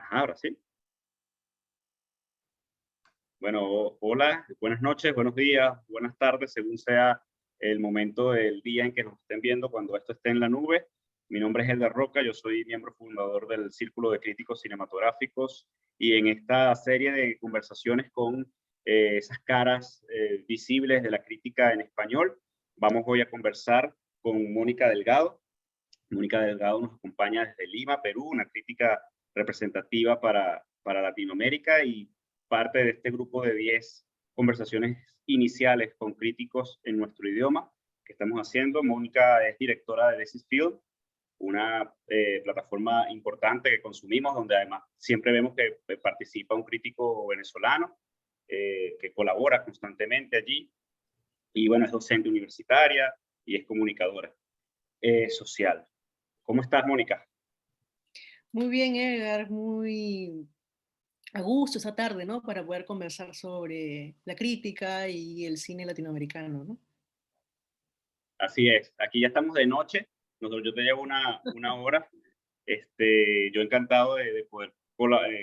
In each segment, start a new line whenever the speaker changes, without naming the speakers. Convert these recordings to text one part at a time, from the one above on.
Ajá, Brasil. Bueno, hola, buenas noches, buenos días, buenas tardes, según sea el momento del día en que nos estén viendo cuando esto esté en la nube. Mi nombre es Edgar Roca, yo soy miembro fundador del Círculo de Críticos Cinematográficos y en esta serie de conversaciones con esas caras visibles de la crítica en español, vamos hoy a conversar con Mónica Delgado. Mónica Delgado nos acompaña desde Lima, Perú, una crítica representativa para Latinoamérica y parte de este grupo de 10 conversaciones iniciales con críticos en nuestro idioma que estamos haciendo. Mónica es directora de This is Field, una plataforma importante que consumimos, donde además siempre vemos que participa un crítico venezolano que colabora constantemente allí. Y bueno, es docente universitaria y es comunicadora social. ¿Cómo estás, Mónica?
Muy bien, Edgar, muy a gusto esta tarde, ¿no? Para poder conversar sobre la crítica y el cine latinoamericano, ¿no?
Así es, aquí ya estamos de noche, yo te llevo una hora, yo encantado de poder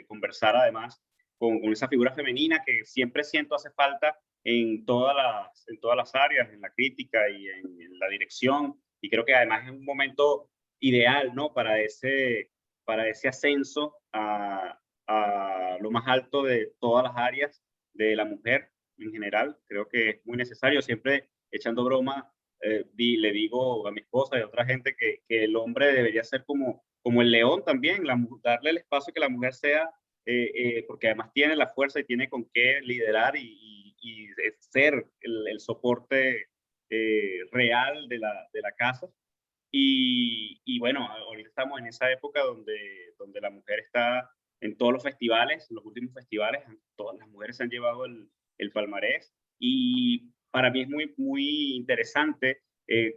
conversar además con esa figura femenina que siempre siento hace falta en todas las áreas, en la crítica y en la dirección, y creo que además es un momento ideal, ¿no? Para ese ascenso a lo más alto de todas las áreas de la mujer en general, creo que es muy necesario, siempre echando broma le digo a mi esposa y a otra gente que el hombre debería ser como el león también, darle el espacio que la mujer sea, porque además tiene la fuerza y tiene con qué liderar y ser el soporte real de la casa. Y bueno, ahorita estamos en esa época donde la mujer está en todos los festivales, en los últimos festivales, todas las mujeres se han llevado el palmarés y para mí es muy interesante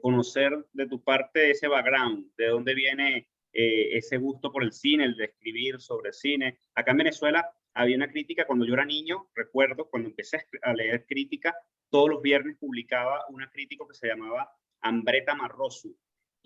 conocer de tu parte ese background, de dónde viene ese gusto por el cine, el de escribir sobre cine. Acá en Venezuela había una crítica cuando yo era niño, recuerdo, cuando empecé a leer crítica, todos los viernes publicaba una crítica que se llamaba Ambreta Marrosu,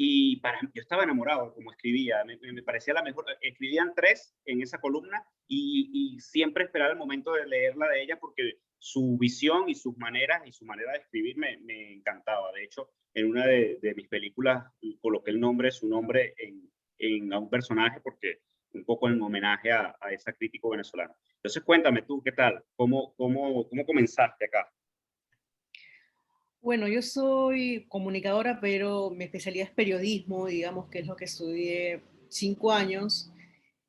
y yo estaba enamorado de cómo escribía, me parecía la mejor. Escribían tres en esa columna y siempre esperaba el momento de leerla de ella porque su visión y sus maneras y su manera de escribir me encantaba. De hecho, en una de mis películas coloqué su nombre a un personaje porque un poco en homenaje a ese crítico venezolano. Entonces, cuéntame tú, ¿qué tal? ¿Cómo comenzaste acá?
Bueno, yo soy comunicadora, pero mi especialidad es periodismo, digamos que es lo que estudié 5 años,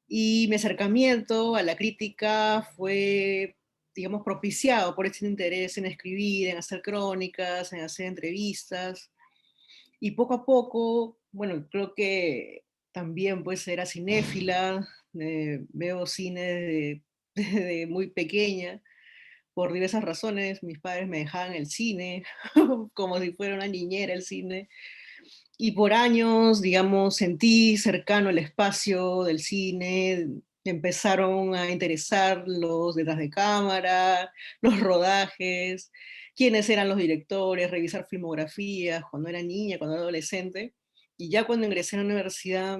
y mi acercamiento a la crítica fue, digamos, propiciado por ese interés en escribir, en hacer crónicas, en hacer entrevistas, y poco a poco, bueno, creo que también pues era cinéfila, veo cine desde, desde muy pequeña, por diversas razones. Mis padres me dejaban el cine, como si fuera una niñera el cine, y por años, digamos, sentí cercano el espacio del cine, empezaron a interesar los detrás de cámara, los rodajes, quiénes eran los directores, revisar filmografías cuando era niña, cuando era adolescente. Y ya cuando ingresé a la universidad,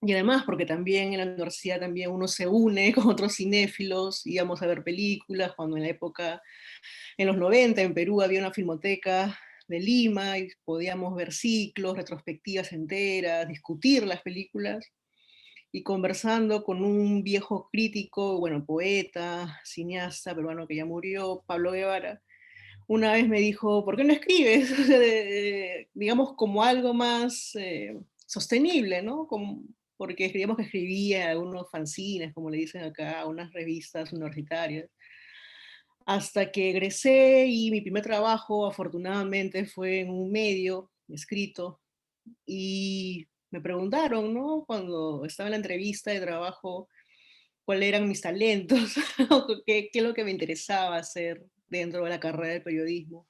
y además porque también en la universidad también uno se une con otros cinéfilos, íbamos a ver películas, cuando en la época, en los 90 en Perú había una filmoteca de Lima y podíamos ver ciclos, retrospectivas enteras, discutir las películas, y conversando con un viejo crítico, bueno, poeta, cineasta peruano que ya murió, Pablo Guevara, una vez me dijo, ¿por qué no escribes? Digamos, como algo más sostenible, ¿no? Como, porque creíamos que escribía algunos fanzines, como le dicen acá, unas revistas universitarias. Hasta que egresé y mi primer trabajo, afortunadamente, fue en un medio escrito, y me preguntaron, ¿no? Cuando estaba en la entrevista de trabajo, cuáles eran mis talentos, qué es lo que me interesaba hacer dentro de la carrera del periodismo.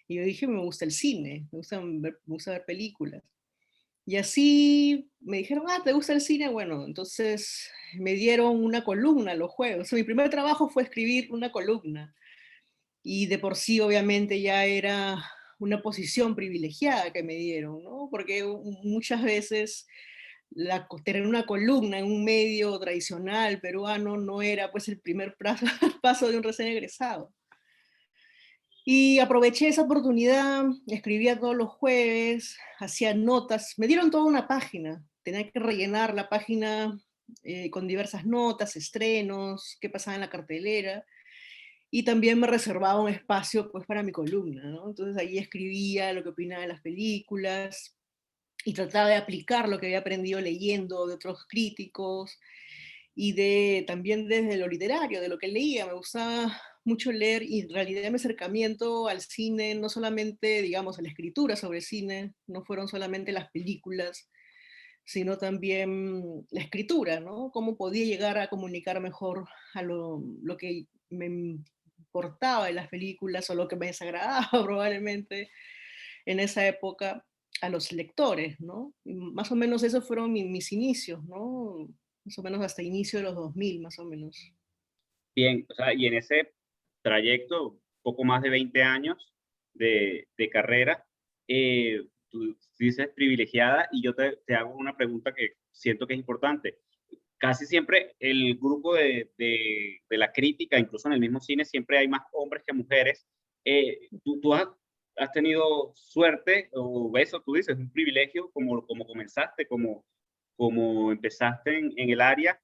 Y yo dije, me gusta el cine, me gusta ver películas. Y así me dijeron, ah, ¿te gusta el cine? Bueno, entonces me dieron una columna los jueves. Mi primer trabajo fue escribir una columna. Y de por sí, obviamente, ya era una posición privilegiada que me dieron, ¿no? Porque muchas veces tener una columna en un medio tradicional peruano no era pues el primer paso de un recién egresado. Y aproveché esa oportunidad, escribía todos los jueves, hacía notas, me dieron toda una página, tenía que rellenar la página con diversas notas, estrenos, qué pasaba en la cartelera, y también me reservaba un espacio pues para mi columna, ¿no? Entonces ahí escribía lo que opinaba de las películas y trataba de aplicar lo que había aprendido leyendo de otros críticos y también desde lo literario, de lo que leía. Me gustaba mucho leer y en realidad mi acercamiento al cine, no solamente, digamos, a la escritura sobre cine, no fueron solamente las películas, sino también la escritura, ¿no? Cómo podía llegar a comunicar mejor a lo que me importaba de las películas o lo que me desagradaba probablemente en esa época a los lectores, ¿no? Y más o menos esos fueron mis inicios, ¿no? Más o menos hasta inicio de los 2000, más o menos.
Bien, o sea, y en ese trayecto, poco más de 20 años de carrera, tú dices privilegiada y yo te hago una pregunta que siento que es importante. Casi siempre el grupo de la crítica, incluso en el mismo cine, siempre hay más hombres que mujeres. ¿Tú has tenido suerte o eso, tú dices, un privilegio como comenzaste, como empezaste en el área?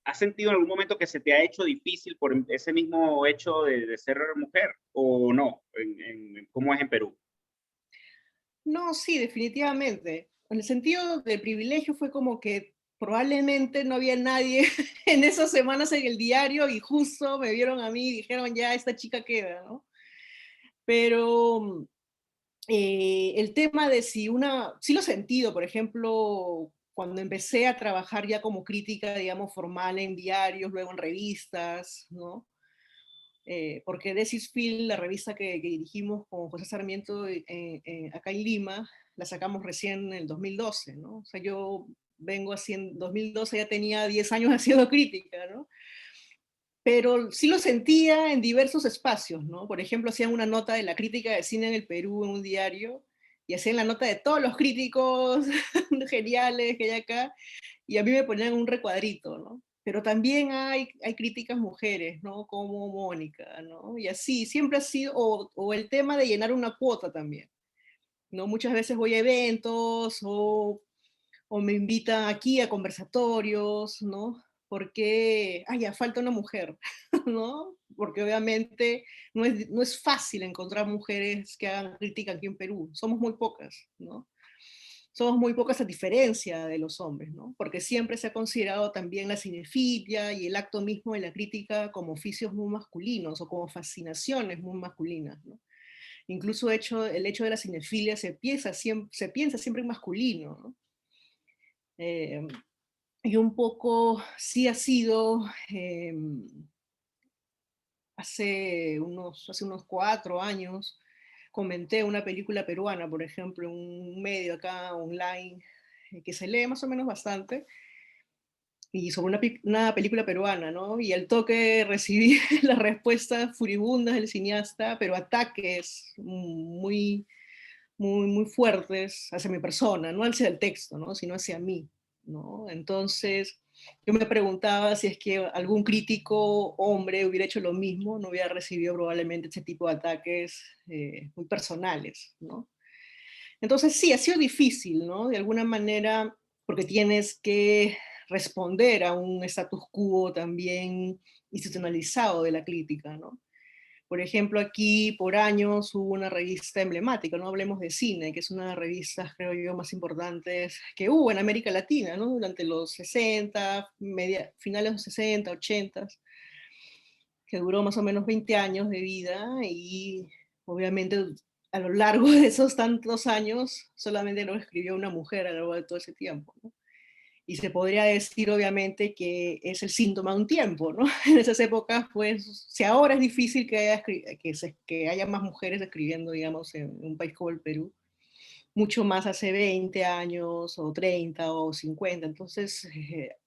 ¿Has sentido en algún momento que se te ha hecho difícil por ese mismo hecho de ser mujer o no? ¿Cómo es en Perú?
No, sí, definitivamente. En el sentido del privilegio fue como que probablemente no había nadie en esas semanas en el diario y justo me vieron a mí y dijeron, ya, esta chica queda, ¿no? Pero el tema de si sí lo he sentido, por ejemplo, cuando empecé a trabajar ya como crítica, digamos, formal en diarios, luego en revistas, ¿no? Porque Desis Film, la revista que dirigimos con José Sarmiento acá en Lima, la sacamos recién en el 2012, ¿no? O sea, yo vengo haciendo, 2012 ya tenía 10 años haciendo crítica, ¿no? Pero sí lo sentía en diversos espacios, ¿no? Por ejemplo, hacían una nota de la crítica de cine en el Perú en un diario, y hacían la nota de todos los críticos geniales que hay acá, y a mí me ponían un recuadrito, ¿no? Pero también hay críticas mujeres, ¿no? Como Mónica, ¿no? Y así, siempre ha sido, o el tema de llenar una cuota también, ¿no? Muchas veces voy a eventos o me invitan aquí a conversatorios, ¿no? Porque, ya falta una mujer, ¿no? Porque obviamente no es fácil encontrar mujeres que hagan crítica aquí en Perú. Somos muy pocas, ¿no? Somos muy pocas a diferencia de los hombres, ¿no? Porque siempre se ha considerado también la cinefilia y el acto mismo de la crítica como oficios muy masculinos o como fascinaciones muy masculinas, ¿no? Incluso el hecho de la cinefilia se piensa siempre en masculino, ¿no? Eh, y un poco sí ha sido, hace unos 4 años, comenté una película peruana, por ejemplo, en un medio acá online, que se lee más o menos bastante, y sobre una película peruana, ¿no? Y al toque recibí las respuestas furibundas del cineasta, pero ataques muy fuertes hacia mi persona, no hacia el texto, ¿no? Sino hacia mí, ¿no? Entonces, yo me preguntaba si es que algún crítico hombre hubiera hecho lo mismo, no hubiera recibido probablemente ese tipo de ataques muy personales, ¿no? Entonces, sí, ha sido difícil, ¿no? De alguna manera, porque tienes que responder a un status quo también institucionalizado de la crítica, ¿no? Por ejemplo, aquí por años hubo una revista emblemática, no hablemos de cine, que es una de las revistas, creo yo, más importantes que hubo en América Latina, ¿no? Durante los 60, finales de los 60, 80, que duró más o menos 20 años de vida y obviamente a lo largo de esos tantos años solamente lo escribió una mujer a lo largo de todo ese tiempo, ¿no? Y se podría decir, obviamente, que es el síntoma de un tiempo, ¿no? En esas épocas, pues, si ahora es difícil que haya más mujeres escribiendo, digamos, en un país como el Perú, mucho más hace 20 años, o 30, o 50. Entonces,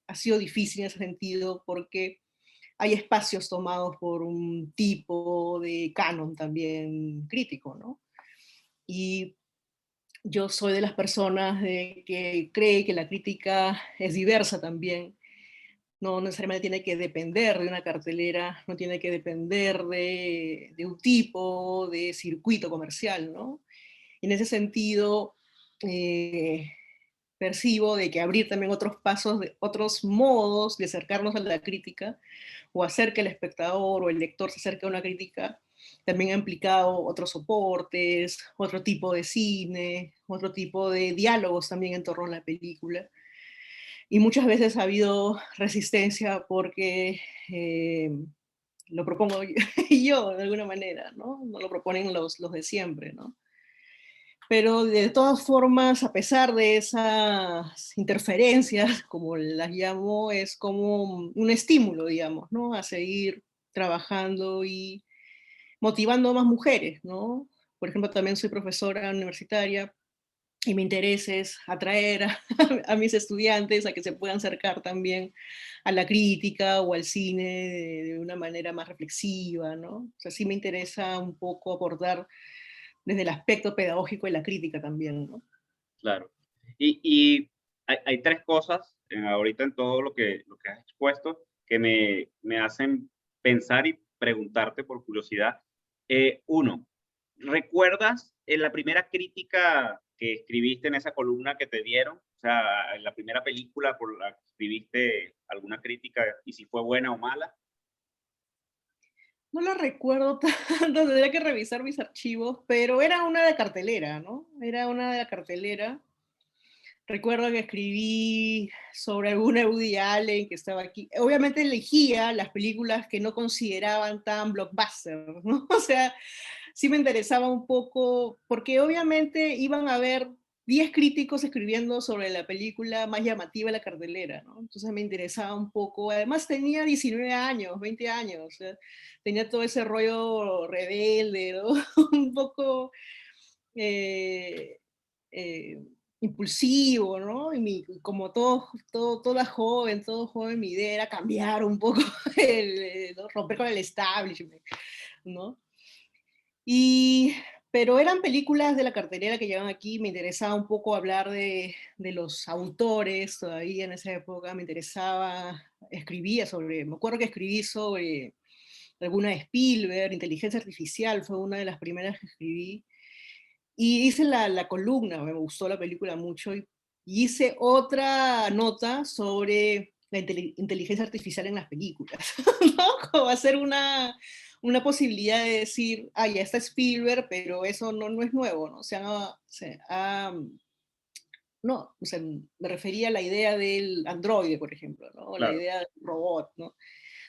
ha sido difícil en ese sentido porque hay espacios tomados por un tipo de canon también crítico, ¿no? Y yo soy de las personas que cree que la crítica es diversa también. No necesariamente tiene que depender de una cartelera, no tiene que depender de un tipo de circuito comercial, ¿no? En ese sentido, eh, percibo de que abrir también otros pasos, otros modos de acercarnos a la crítica o hacer que el espectador o el lector se acerque a una crítica, también ha implicado otros soportes, otro tipo de cine, otro tipo de diálogos también en torno a la película. Y muchas veces ha habido resistencia porque lo propongo yo de alguna manera, ¿no? No lo proponen los de siempre, ¿no? Pero de todas formas, a pesar de esas interferencias, como las llamo, es como un estímulo, digamos, ¿no? A seguir trabajando y motivando a más mujeres, ¿no? Por ejemplo, también soy profesora universitaria y mi interés es atraer a mis estudiantes a que se puedan acercar también a la crítica o al cine de una manera más reflexiva, ¿no? O sea, sí me interesa un poco abordar desde el aspecto pedagógico de la crítica también, ¿no?
Claro. Y hay tres cosas ahorita en todo lo que has expuesto que me hacen pensar y preguntarte por curiosidad. Uno, ¿recuerdas en la primera crítica que escribiste en esa columna que te dieron? O sea, en la primera película por la que escribiste alguna crítica y si fue buena o mala.
No lo recuerdo tanto, tendría que revisar mis archivos, pero era una de cartelera, ¿no? Era una de la cartelera. Recuerdo que escribí sobre alguna Woody Allen que estaba aquí. Obviamente elegía las películas que no consideraban tan blockbuster, ¿no? O sea, sí me interesaba un poco, porque obviamente iban a haber 10 críticos escribiendo sobre la película más llamativa de la cartelera, ¿no? Entonces me interesaba un poco. Además tenía 19 años, 20 años, o sea, tenía todo ese rollo rebelde, ¿no? Un poco eh, eh, impulsivo, ¿no? Como todo joven, mi idea era cambiar un poco, ¿no? Romper con el establishment, ¿no? Y, pero eran películas de la cartelera que llevan aquí, me interesaba un poco hablar de los autores todavía en esa época, me interesaba, me acuerdo que escribí sobre alguna de Spielberg, Inteligencia Artificial fue una de las primeras que escribí, y hice la columna, me gustó la película mucho, y hice otra nota sobre la inteligencia artificial en las películas, ¿no? Como hacer una posibilidad de decir, ah, ya está Spielberg, pero eso no es nuevo, ¿no? No, o sea, me refería a la idea del androide, por ejemplo, ¿no? La
Claro.
idea del robot, ¿no?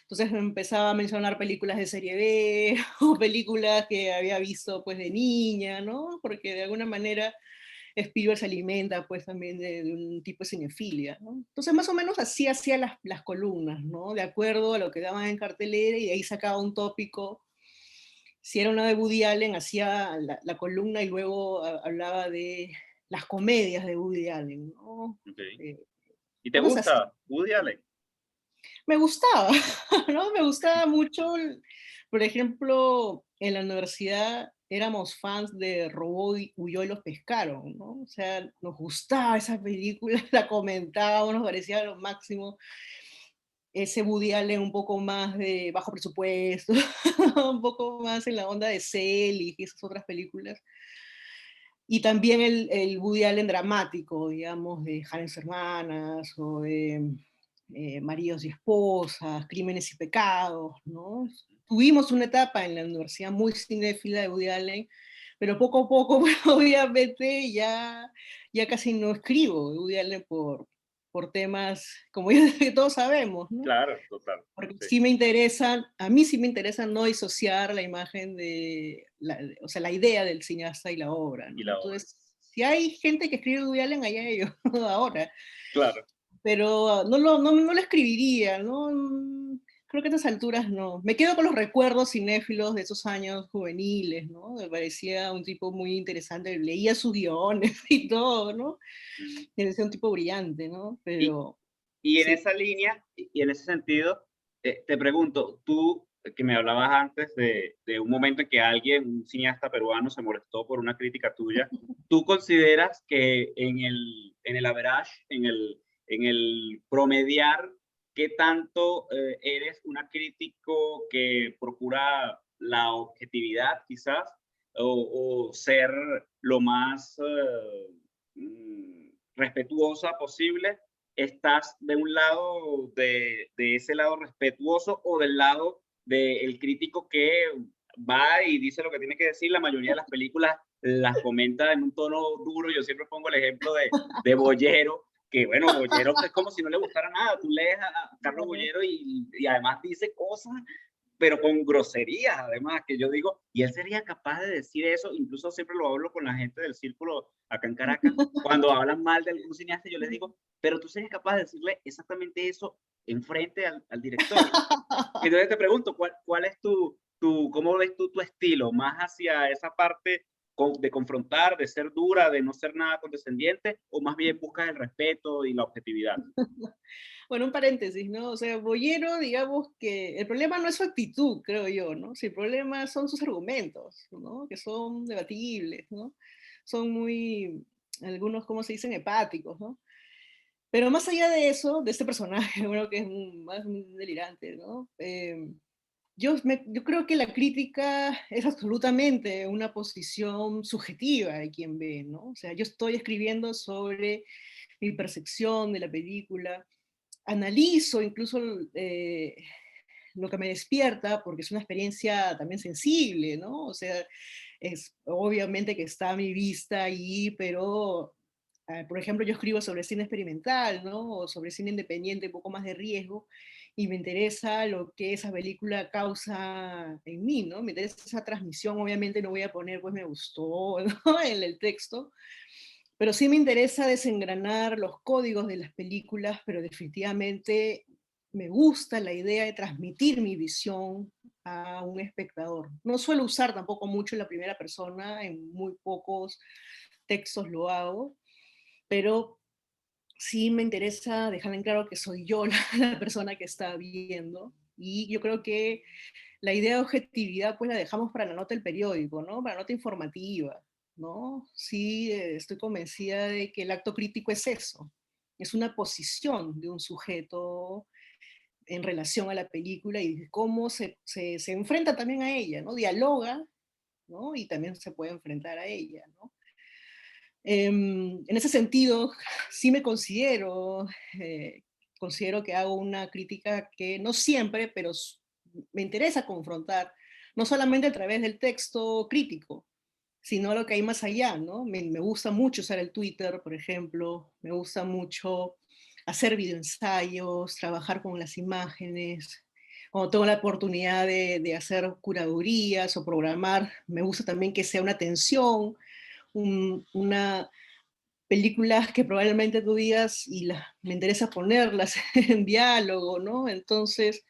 Entonces me empezaba a mencionar películas de serie B o películas que había visto pues de niña, ¿no? Porque de alguna manera Spielberg se alimenta pues también de un tipo de cinefilia, ¿no? Entonces más o menos así hacía las columnas, ¿no? De acuerdo a lo que daban en cartelera y de ahí sacaba un tópico. Si era una de Woody Allen, hacía la columna y luego hablaba de las comedias de Woody Allen, ¿no?
Ok.
Eh,
¿Y te
Cosas así.
gusta Woody Allen?
Me gustaba, ¿no? Me gustaba mucho, por ejemplo, en la universidad éramos fans de Robó y Huyó y los pescaron, ¿no? O sea, nos gustaba esa película, la comentábamos, nos parecía lo máximo. Ese Woody Allen un poco más de bajo presupuesto, un poco más en la onda de Selig y esas otras películas. Y también el Woody Allen dramático, digamos, de Jaren Hermanas o de Maridos y Esposas, Crímenes y Pecados, ¿no? Tuvimos una etapa en la universidad muy cinéfila de Woody Allen, pero poco a poco, bueno, obviamente, ya casi no escribo de Woody Allen por temas, como ya todos sabemos, ¿no?
Claro, total.
Porque
Sí.
sí me interesa, a mí sí me interesa no disociar la imagen o sea, la idea del cineasta y la obra,
Y
¿no?
la obra.
Entonces, si hay gente que escribe Woody Allen, allá ellos, ahora,
Claro.
pero no lo escribiría, ¿no? Creo que a estas alturas no. Me quedo con los recuerdos cinéfilos de esos años juveniles, ¿no? Me parecía un tipo muy interesante, leía sus guiones y todo, ¿no?
Mm.
Me parecía un tipo brillante, ¿no?
Y
Pero
y en
sí.
esa línea, y en ese sentido, te pregunto, ¿tú que me hablabas antes de un momento en que alguien, un cineasta peruano, se molestó por una crítica tuya. ¿Tú consideras que en el average, en el promediar, qué tanto eres una crítico que procura la objetividad quizás o ser lo más respetuosa posible? ¿Estás de un lado de ese lado respetuoso o del lado del crítico que va y dice lo que tiene que decir? La mayoría de las películas las comenta en un tono duro. Yo siempre pongo el ejemplo de Bollero, que bueno, Bollero es como si no le gustara nada. Tú lees a Carlos Bollero y además dice cosas, pero con groserías, además, que yo digo, y él sería capaz de decir eso. Incluso siempre lo hablo con la gente del círculo acá en Caracas, cuando hablan mal de algún cineasta, yo les digo, pero tú serías capaz de decirle exactamente eso enfrente al director. Entonces te pregunto, ¿cuál es cómo ves tú tu estilo? ¿Más hacia esa parte de confrontar, de ser dura, de no ser nada condescendiente, o más bien buscas el respeto y la objetividad?
Bueno, un paréntesis, ¿no? O sea, Boyero, digamos que el problema no es su actitud, creo yo, ¿no? Sí, el problema son sus argumentos, ¿no? Que son debatibles, ¿no? Son muy, algunos, ¿cómo se dicen? Hepáticos, ¿no? Pero más allá de eso, de este personaje, bueno, que es más un delirante, ¿no? Yo creo que la crítica es absolutamente una posición subjetiva de quien ve, ¿no? O sea, yo estoy escribiendo sobre mi percepción de la película, analizo incluso lo que me despierta, porque es una experiencia también sensible, ¿no? O sea, es obviamente que está a mi vista ahí, pero, por ejemplo, yo escribo sobre cine experimental, ¿no? O sobre cine independiente, un poco más de riesgo, y me interesa lo que esa película causa en mí, ¿no? Me interesa esa transmisión, obviamente no voy a poner, pues me gustó, ¿no? En el texto, pero sí me interesa desengranar los códigos de las películas, pero definitivamente me gusta la idea de transmitir mi visión a un espectador. No suelo usar tampoco mucho la primera persona, en muy pocos textos lo hago, pero sí me interesa dejar en claro que soy yo la persona que está viendo. Y yo creo que la idea de objetividad pues la dejamos para la nota del periódico, ¿no? Para la nota informativa, ¿no? Sí, estoy convencida de que el acto crítico es eso, es una posición de un sujeto en relación a la película y cómo se enfrenta también a ella, ¿no? Dialoga, ¿no? Y también se puede enfrentar a ella, ¿no? En ese sentido, sí me considero que hago una crítica que no siempre, pero me interesa confrontar, no solamente a través del texto crítico, sino lo que hay más allá, ¿no? Me gusta mucho usar el Twitter, por ejemplo, me gusta mucho hacer videoensayos, trabajar con las imágenes, cuando tengo la oportunidad de hacer curadurías o programar, me gusta también que sea una tensión, una películas que probablemente tú digas y me interesa ponerlas en diálogo, ¿no? Entonces,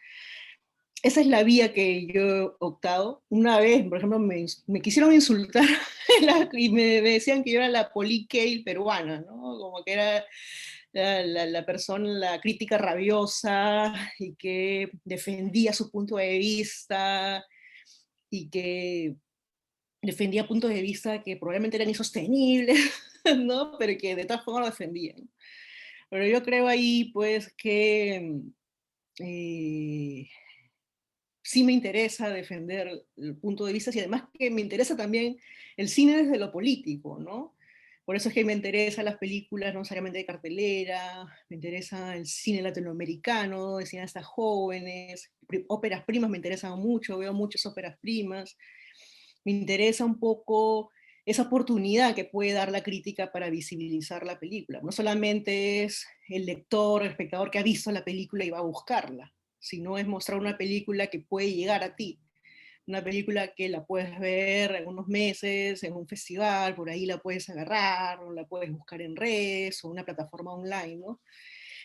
esa es la vía que yo he optado. Una vez, por ejemplo, me quisieron insultar y me decían que yo era la Polly Kael peruana, ¿no? Como que era la persona, la crítica rabiosa y que defendía su punto de vista y que defendía puntos de vista que probablemente eran insostenibles, ¿no? Pero que de todas formas lo defendían. Pero yo creo ahí, pues, que eh, sí me interesa defender el punto de vista y además que me interesa también el cine desde lo político, ¿no? Por eso es que me interesan las películas no necesariamente de cartelera, me interesa el cine latinoamericano, de cineastas jóvenes, óperas primas me interesan mucho, veo muchas óperas primas, me interesa un poco esa oportunidad que puede dar la crítica para visibilizar la película. No solamente es el lector, el espectador que ha visto la película y va a buscarla, sino es mostrar una película que puede llegar a ti, una película que la puedes ver en unos meses, en un festival, por ahí la puedes agarrar, o la puedes buscar en redes, o una plataforma online, ¿no?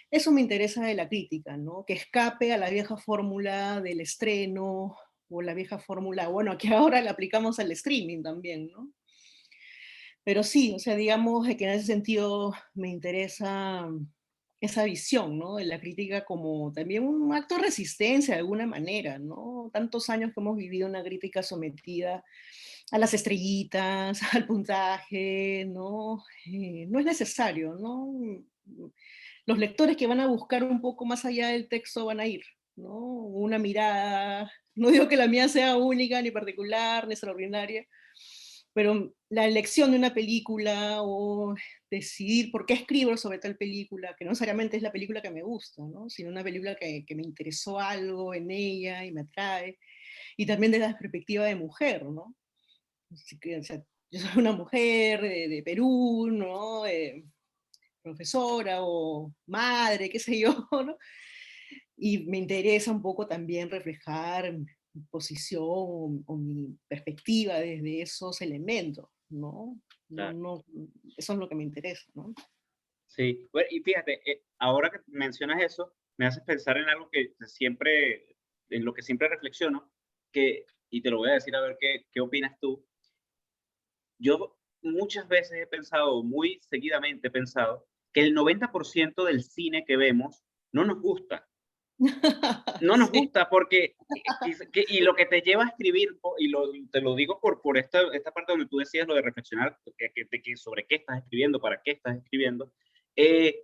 Eso me interesa de la crítica, ¿no? Que escape a la vieja fórmula del estreno, o la vieja fórmula, bueno, que ahora la aplicamos al streaming también, ¿no? Pero sí, o sea, digamos que en ese sentido me interesa esa visión, ¿no? De la crítica como también un acto de resistencia de alguna manera, ¿no? Tantos años que hemos vivido una crítica sometida a las estrellitas, al puntaje, ¿no? No es necesario, ¿no? Los lectores que van a buscar un poco más allá del texto van a ir, ¿no? Una mirada, no digo que la mía sea única, ni particular, ni extraordinaria, pero la elección de una película o decidir por qué escribo sobre tal película, que no necesariamente es la película que me gusta, ¿no? Sino una película que me interesó algo en ella y me atrae, y también desde la perspectiva de mujer, ¿no? Así que, o sea, yo soy una mujer de Perú, ¿no? Profesora o madre, qué sé yo, ¿no? Y me interesa un poco también reflejar mi posición o mi perspectiva desde esos elementos, ¿no? No,
Claro.
no, eso es lo que me interesa, ¿no?
Sí, bueno, y fíjate, ahora que mencionas eso, me haces pensar en algo que siempre, en lo que siempre reflexiono, y te lo voy a decir a ver qué opinas tú. Yo muchas veces he pensado, muy seguidamente he pensado, que el 90% del cine que vemos no nos gusta. No nos
Sí,
gusta porque, y lo que te lleva a escribir, te lo digo por esta parte donde tú decías lo de reflexionar, sobre qué estás escribiendo, para qué estás escribiendo, es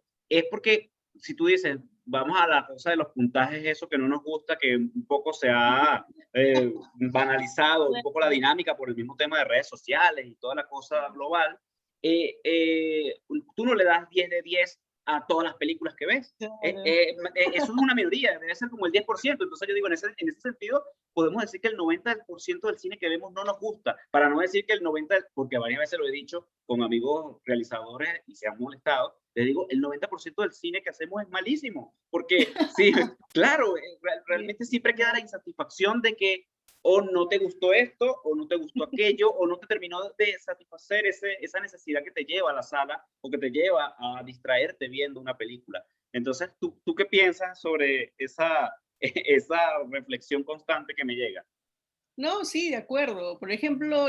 porque si tú dices, vamos a la cosa de los puntajes, eso que no nos gusta, que un poco se ha banalizado, un poco la dinámica por el mismo tema de redes sociales y toda la cosa global, tú no le das 10 de 10 a todas las películas que ves.
claro.
Eso es una minoría, debe ser como el 10%. Entonces yo digo, en ese sentido, podemos decir que el 90% del cine que vemos no nos gusta, para no decir que el 90%, porque varias veces lo he dicho con amigos realizadores y se han molestado, les digo, el 90% del cine que hacemos es malísimo, porque sí, claro,
Sí.
realmente siempre queda la insatisfacción de que o no te gustó esto, o no te gustó aquello, o no te terminó de satisfacer esa necesidad que te lleva a la sala o que te lleva a distraerte viendo una película. Entonces, ¿tú qué piensas sobre esa reflexión constante que me llega?
No, sí, de acuerdo. Por ejemplo,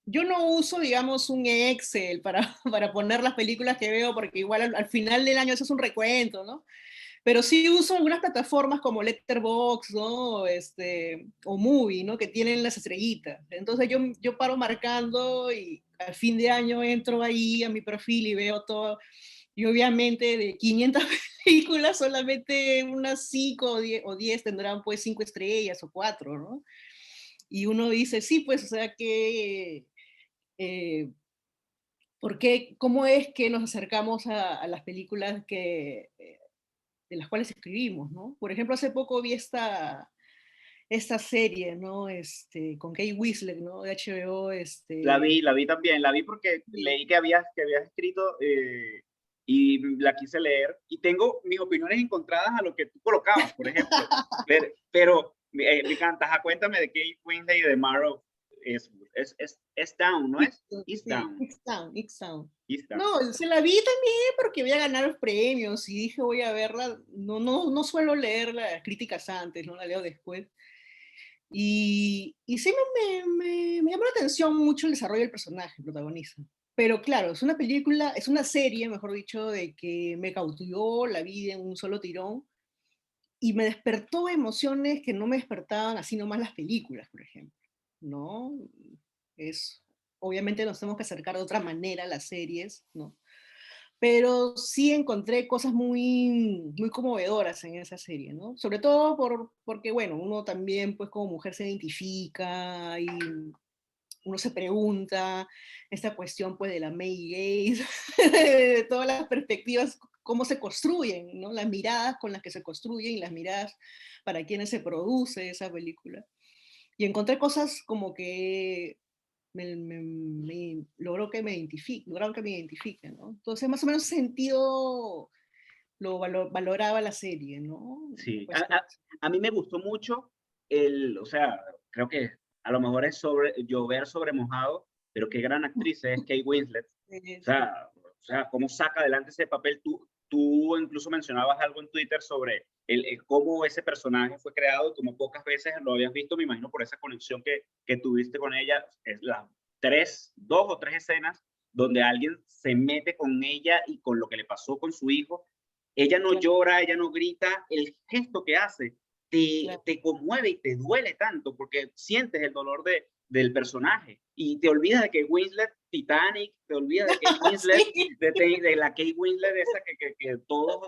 yo no uso, digamos, un Excel para, para poner las películas que veo, porque igual al final del año eso es un recuento, ¿no? Pero sí uso algunas plataformas como Letterboxd, ¿no? O Movie, ¿no? Que tienen las estrellitas. Entonces yo paro marcando y al fin de año entro ahí a mi perfil y veo todo. Y obviamente de 500 películas, solamente unas 5 o 10 tendrán pues 5 estrellas o 4, ¿no? Y uno dice, sí, pues, o sea que, eh, ¿por qué, cómo es que nos acercamos a las películas que, de las cuales escribimos, ¿no? Por ejemplo, hace poco vi esta serie, ¿no? Con Kate Winslet, ¿no? De HBO,
La vi también, la vi porque
sí.
leí que habías escrito y la quise leer. Y tengo mis opiniones encontradas a lo que tú colocabas, por ejemplo. Pero me encanta. Ajá, cuéntame de Kate Winslet y de Marrow. Es Down, ¿no es? It's
Sí,
Down.
It's Down, It's Down.
It's Down.
No, se la vi también porque voy a ganar los premios y dije voy a verla. No, no, no suelo leer las críticas antes, no la leo después. Y sí me llamó la atención mucho el desarrollo del personaje, el protagonista. Pero claro, es una película, es una serie, mejor dicho, de que me cautivó, la vi en un solo tirón y me despertó emociones que no me despertaban así nomás las películas, por ejemplo, ¿no? Es, obviamente nos tenemos que acercar de otra manera a las series, ¿no? Pero sí encontré cosas muy conmovedoras en esa serie, ¿no? Sobre todo porque, bueno, uno también, pues como mujer se identifica y uno se pregunta esta cuestión, pues, de la May Gaze, de todas las perspectivas, cómo se construyen, ¿no? Las miradas con las que se construyen y las miradas para quienes se produce esa película. Y encontré cosas como que logró que me identifique, lograron que me identifique, ¿no? Entonces, más o menos sentido valoraba la serie, ¿no?
Sí,
Pues,
a mí me gustó mucho o sea, creo que a lo mejor es llover sobre mojado, pero qué gran actriz es Kate Winslet.
sí.
O sea, cómo saca adelante ese papel. Tú incluso mencionabas algo en Twitter sobre cómo ese personaje fue creado, como pocas veces lo habías visto, me imagino por esa conexión que tuviste con ella, es las dos o tres escenas donde alguien se mete con ella y con lo que le pasó con su hijo Ella no
claro,
llora, ella no grita, el gesto que hace
claro.
te conmueve y te duele tanto porque sientes el dolor del personaje y te olvidas de que Winslet, Titanic, te olvidas de que Winslet,
Sí,
de la Kate Winslet esa que todos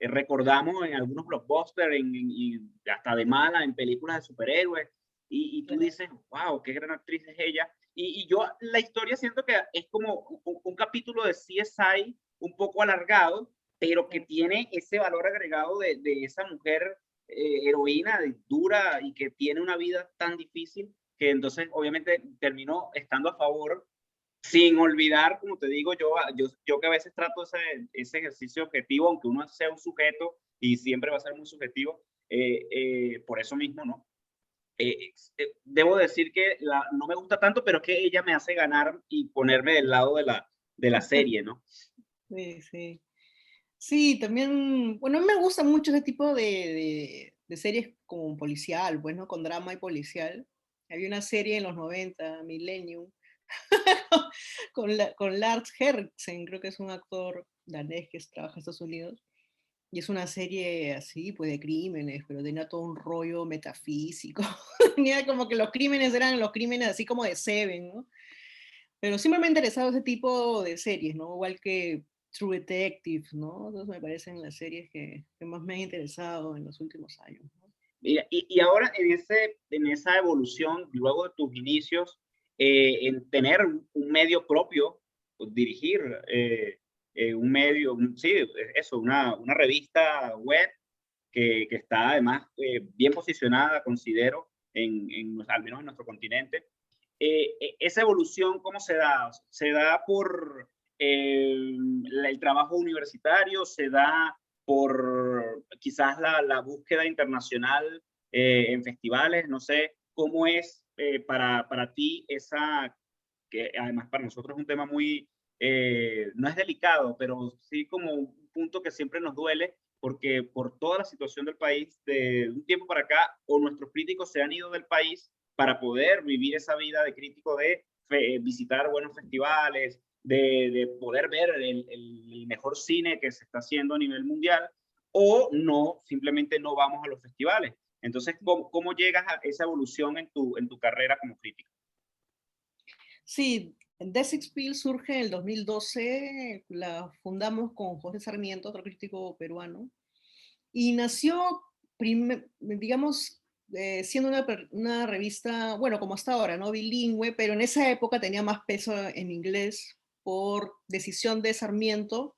recordamos en algunos blockbusters y hasta de mala en películas de superhéroes. Y tú
claro,
dices, wow, qué gran actriz es ella. Y yo la historia siento que es como un capítulo de CSI un poco alargado, pero que
claro.
tiene ese valor agregado de esa mujer heroína, dura y que tiene una vida tan difícil que entonces obviamente terminó estando a favor, sin olvidar, como te digo, yo que a veces trato ese ejercicio objetivo, aunque uno sea un sujeto y siempre va a ser muy subjetivo, por eso mismo, ¿no? Debo decir que no me gusta tanto, pero es que ella me hace ganar y ponerme del lado de la serie, ¿no?
Sí, sí. Sí, también, bueno, a mí me gusta mucho ese tipo de series como policial, pues, ¿no? Con drama y policial. Había una serie en los 90, Millennium, con Lars Henriksen, creo que es un actor danés que trabaja en Estados Unidos. Y es una serie así, pues, de crímenes, pero tenía todo un rollo metafísico. Tenía como que los crímenes eran los crímenes así como de Seven, ¿no? Pero siempre me ha interesado ese tipo de series, ¿no? Igual que True Detective, ¿no? Esas me parecen las series que más me han interesado en los últimos años, ¿no?
Mira, y ahora en esa evolución, luego de tus inicios, en tener un medio propio, pues, dirigir un medio, sí, eso, una revista web que está además bien posicionada, considero, al menos en nuestro continente. Esa evolución, ¿cómo se da? ¿Se da por el trabajo universitario? ¿Se da por quizás la búsqueda internacional en festivales? No sé, ¿cómo es para ti esa, que además para nosotros es un tema muy, no es delicado, pero sí como un punto que siempre nos duele, porque por toda la situación del país, de un tiempo para acá, o nuestros críticos se han ido del país para poder vivir esa vida de crítico, de visitar buenos festivales, de poder ver el mejor cine que se está haciendo a nivel mundial, o no, simplemente no vamos a los festivales. Entonces, ¿cómo llegas a esa evolución en tu carrera como crítico?
Sí, The Six Pills surge en el 2012, la fundamos con José Sarmiento, otro crítico peruano, y nació, digamos, siendo una revista, bueno, como hasta ahora, ¿no? Bilingüe, pero en esa época tenía más peso en inglés por decisión de Sarmiento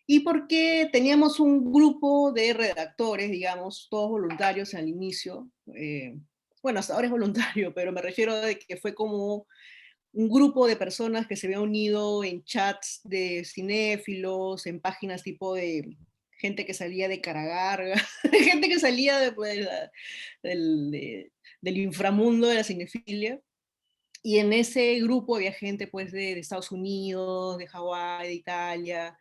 y porque teníamos un grupo de redactores, digamos, todos voluntarios al inicio. Bueno, hasta ahora es voluntario, pero me refiero a que fue como un grupo de personas que se había unido en chats de cinéfilos, en páginas tipo de gente que salía de Caragarga, gente que salía del inframundo de la cinefilia. Y en ese grupo había gente pues de Estados Unidos, de Hawái, de Italia,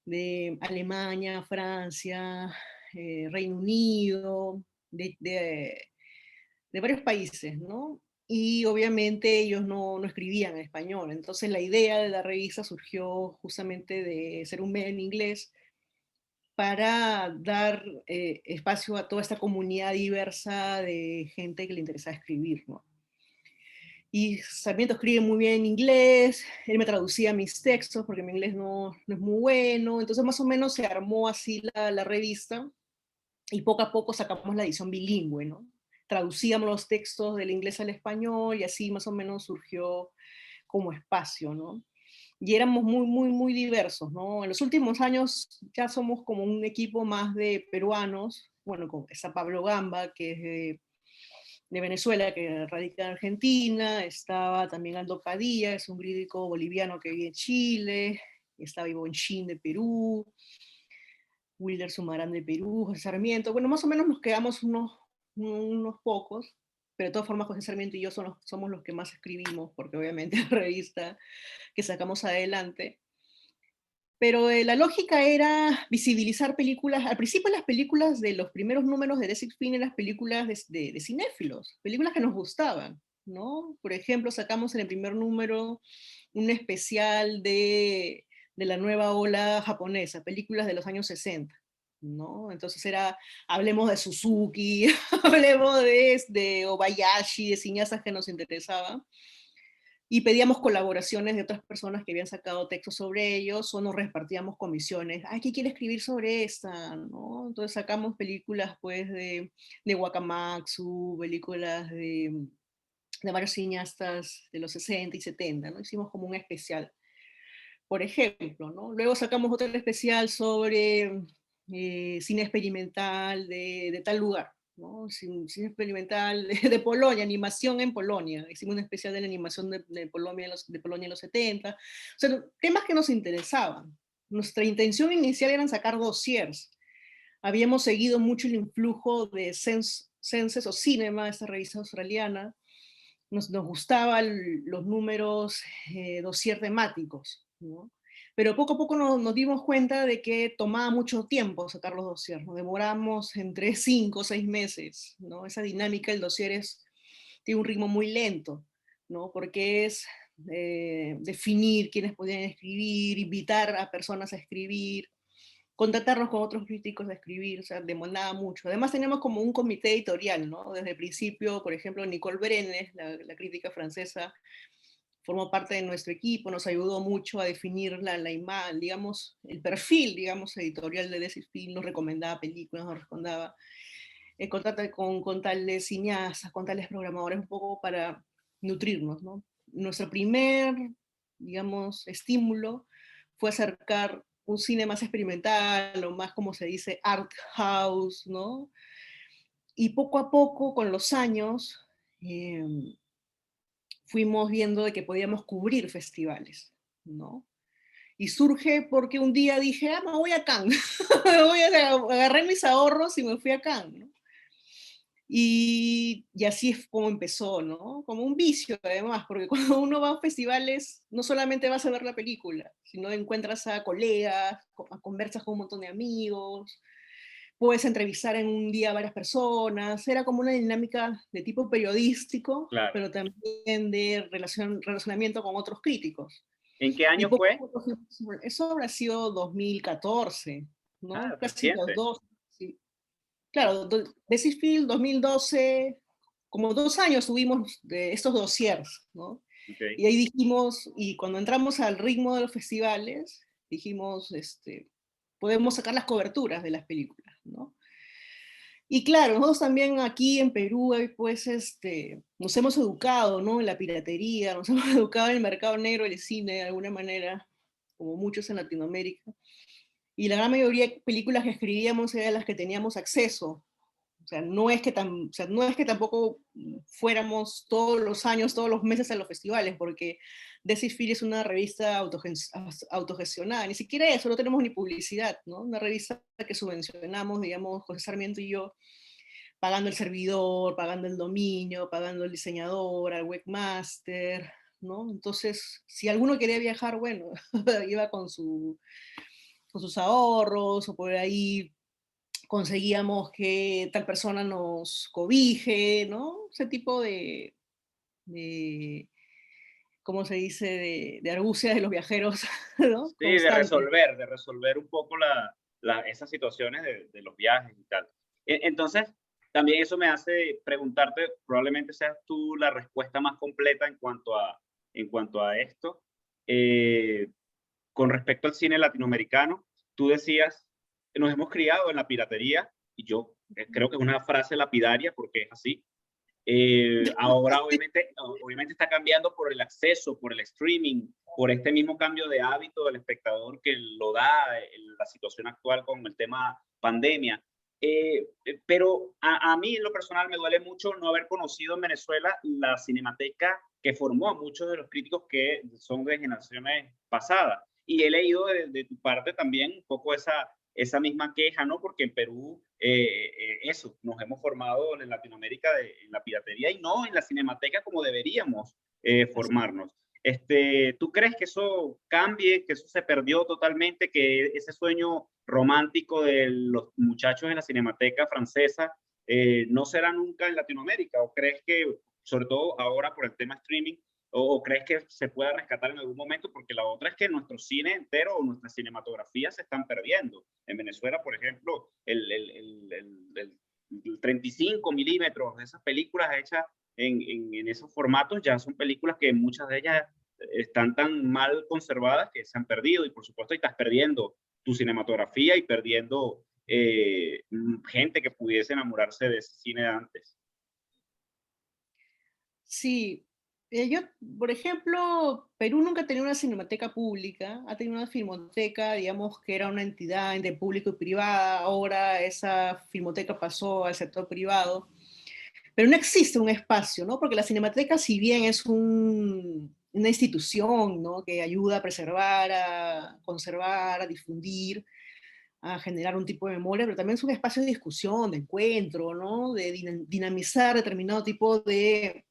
de Alemania, Francia, Reino Unido, de varios países, ¿no? Y obviamente ellos no escribían en español. Entonces la idea de la revista surgió justamente de ser un medio en inglés para dar espacio a toda esta comunidad diversa de gente que le interesaba escribir, ¿no? Y Sarmiento escribe muy bien en inglés, él me traducía mis textos porque mi inglés no es muy bueno, entonces más o menos se armó así la revista y poco a poco sacamos la edición bilingüe, ¿no? Traducíamos los textos del inglés al español y así más o menos surgió como espacio, ¿no? Y éramos muy diversos, ¿no? En los últimos años ya somos como un equipo más de peruanos, bueno, está Pablo Gamba, que es de Venezuela, que radica en Argentina, estaba también Aldo Padilla, es un crítico boliviano que vive en Chile, estaba Ivonne Chin de Perú, Wilder Sumarán de Perú, José Sarmiento, bueno, más o menos nos quedamos unos pocos, pero de todas formas José Sarmiento y yo somos los que más escribimos, porque obviamente es la revista que sacamos adelante. Pero la lógica era visibilizar películas, al principio las películas de los primeros números de The Six Pin eran las películas de cinéfilos, películas que nos gustaban, ¿no? Por ejemplo, sacamos en el primer número un especial de la nueva ola japonesa, películas de los años 60, ¿no? Entonces hablemos de Suzuki, hablemos de Obayashi, de cineastas que nos interesaban, y pedíamos colaboraciones de otras personas que habían sacado textos sobre ellos, o nos repartíamos comisiones. Ay, ¿qué quiere escribir sobre esta? ¿No? Entonces sacamos películas pues de Wakamatsu, películas de varios cineastas de los 60 y 70, ¿no? Hicimos como un especial, por ejemplo, ¿no? Luego sacamos otro especial sobre cine experimental de tal lugar, ¿no? Cine experimental de Polonia, animación en Polonia. Hicimos un especial de la animación de Polonia, de Polonia en los 70. O sea, temas que nos interesaban. Nuestra intención inicial era sacar dossiers. Habíamos seguido mucho el influjo de Senses o Cinema, esta revista australiana. Nos gustaban los números dossier temáticos, ¿no? Pero poco a poco nos dimos cuenta de que tomaba mucho tiempo sacar los dossiers, nos demoramos entre 5 o 6 meses, ¿no? Esa dinámica del dossier tiene un ritmo muy lento, ¿no? Porque es definir quiénes podían escribir, invitar a personas a escribir, contactarnos con otros críticos de escribir, o sea, demandaba mucho. Además teníamos como un comité editorial, ¿no? Desde el principio, por ejemplo, Nicole Brenes, la crítica francesa, formó parte de nuestro equipo, nos ayudó mucho a definir la imagen, digamos, el perfil, digamos, editorial de Decifil, nos recomendaba películas, nos recomendaba contactar con tales cineastas, con tales programadores, un poco para nutrirnos, ¿no? Nuestro primer, digamos, estímulo fue acercar un cine más experimental, o más como se dice, art house, ¿no? Y poco a poco, con los años, eh, fuimos viendo de que podíamos cubrir festivales, ¿no? Y surge porque un día dije, me voy a Cannes, agarré mis ahorros y me fui a Cannes, ¿no? Y así es como empezó, ¿no? Como un vicio, además, porque cuando uno va a festivales, no solamente vas a ver la película, sino encuentras a colegas, conversas con un montón de amigos, puedes entrevistar en un día a varias personas, era como una dinámica de tipo periodístico,
Claro.
pero también de relacionamiento con otros críticos.
¿En qué
Y
año
poco a
fue?
poco, eso habrá sido 2014, ¿no?
Ah,
Casi los
reciente.
dos. Sí. Claro, Field 2012, como 2 años tuvimos de estos dossiers, ¿no?
Okay.
Y ahí dijimos, y cuando entramos al ritmo de los festivales, dijimos, podemos sacar las coberturas de las películas, ¿no? Y claro, nosotros también aquí en Perú, pues, nos hemos educado, ¿no? En la piratería, nos hemos educado en el mercado negro del cine, de alguna manera, como muchos en Latinoamérica. Y la gran mayoría de películas que escribíamos eran las que teníamos acceso. O sea, no es que tampoco fuéramos todos los años, todos los meses a los festivales, porque Decifil es una revista autogestionada, ni siquiera eso, no tenemos ni publicidad, ¿no? Una revista que subvencionamos, digamos, José Sarmiento y yo, pagando el servidor, pagando el dominio, pagando el diseñador, al webmaster, ¿no? Entonces, si alguno quería viajar, bueno, iba con sus ahorros, o por ahí conseguíamos que tal persona nos cobije, ¿no? Ese tipo de ¿cómo se dice?, de argucias de los viajeros, ¿no?
Sí,
Constantes.
de resolver un poco esas situaciones de los viajes y tal. Entonces, también eso me hace preguntarte, probablemente seas tú la respuesta más completa en cuanto a esto. Eh, con respecto al cine latinoamericano, tú decías, nos hemos criado en la piratería, y yo creo que es una frase lapidaria porque es así. Ahora obviamente está cambiando por el acceso, por el streaming, por este mismo cambio de hábito del espectador que lo da la situación actual con el tema pandemia. Pero a mí en lo personal me duele mucho no haber conocido en Venezuela la cinemateca que formó a muchos de los críticos que son de generaciones pasadas. Y he leído de tu parte también un poco esa misma queja, ¿no? Porque en Perú, eso, nos hemos formado en Latinoamérica en la piratería y no en la cinemateca como deberíamos formarnos. ¿Tú crees que eso cambie, que eso se perdió totalmente, que ese sueño romántico de los muchachos en la cinemateca francesa no será nunca en Latinoamérica? ¿O crees que, sobre todo ahora por el tema streaming, o crees que se pueda rescatar en algún momento? Porque la otra es que nuestro cine entero o nuestra cinematografía se están perdiendo. En Venezuela, por ejemplo, el 35 milímetros de esas películas hechas en esos formatos ya son películas que muchas de ellas están tan mal conservadas que se han perdido, y por supuesto estás perdiendo tu cinematografía y perdiendo gente que pudiese enamorarse de ese cine de antes.
Sí, yo, por ejemplo, Perú nunca ha tenido una cinemateca pública, ha tenido una filmoteca, digamos que era una entidad entre público y privada, ahora esa filmoteca pasó al sector privado, pero no existe un espacio, ¿no? Porque la cinemateca, si bien es una institución, ¿no? Que ayuda a preservar, a conservar, a difundir, a generar un tipo de memoria, pero también es un espacio de discusión, de encuentro, ¿no? De dinamizar determinado tipo de,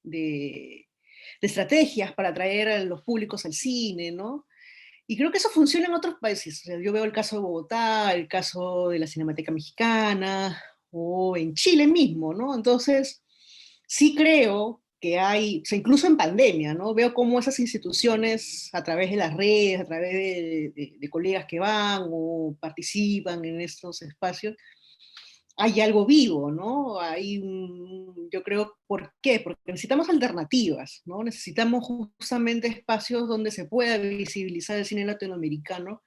de estrategias para atraer a los públicos al cine, ¿no? Y creo que eso funciona en otros países. O sea, yo veo el caso de Bogotá, el caso de la Cinemateca Mexicana, o en Chile mismo, ¿no? Entonces, sí creo que hay, o sea, incluso en pandemia, ¿no? Veo cómo esas instituciones, a través de las redes, a través de colegas que van o participan en estos espacios, hay algo vivo, ¿no? Yo creo, ¿por qué? Porque necesitamos alternativas, ¿no? Necesitamos justamente espacios donde se pueda visibilizar el cine latinoamericano.